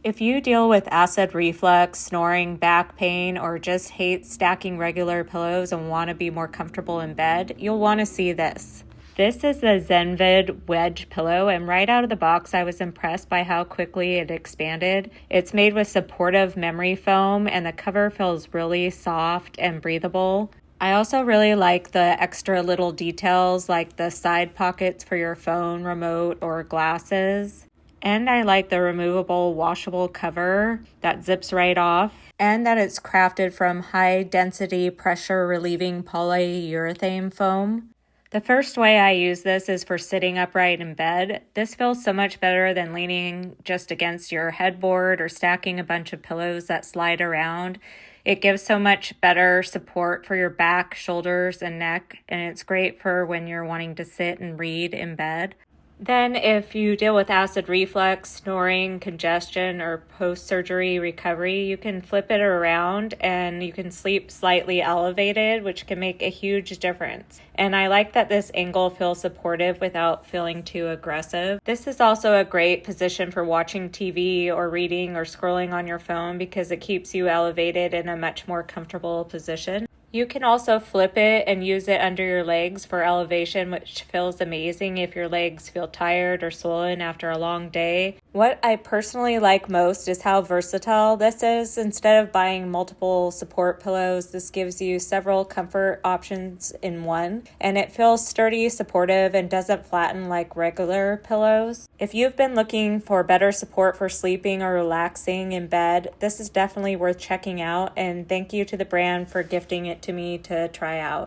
If you deal with acid reflux, snoring, back pain, or just hate stacking regular pillows and want to be more comfortable in bed, you'll want to see this. This is the Zenvid Wedge Pillow, and right out of the box, I was impressed by how quickly it expanded. It's made with supportive memory foam, and the cover feels really soft and breathable. I also really like the extra little details like the side pockets for your phone, remote, or glasses. And I like the removable washable cover that zips right off, and that it's crafted from high density pressure relieving polyurethane foam. The first way I use this is for sitting upright in bed. This feels so much better than leaning just against your headboard or stacking a bunch of pillows that slide around. It gives so much better support for your back, shoulders, and neck, and it's great for when you're wanting to sit and read in bed. Then if you deal with acid reflux, snoring, congestion, or post-surgery recovery, you can flip it around and you can sleep slightly elevated, which can make a huge difference. And I like that this angle feels supportive without feeling too aggressive. This is also a great position for watching TV or reading or scrolling on your phone because it keeps you elevated in a much more comfortable position. You can also flip it and use it under your legs for elevation, which feels amazing if your legs feel tired or swollen after a long day. What I personally like most is how versatile this is. Instead of buying multiple support pillows, this gives you several comfort options in one, and it feels sturdy, supportive, and doesn't flatten like regular pillows. If you've been looking for better support for sleeping or relaxing in bed, this is definitely worth checking out, and thank you to the brand for gifting it to me to try out.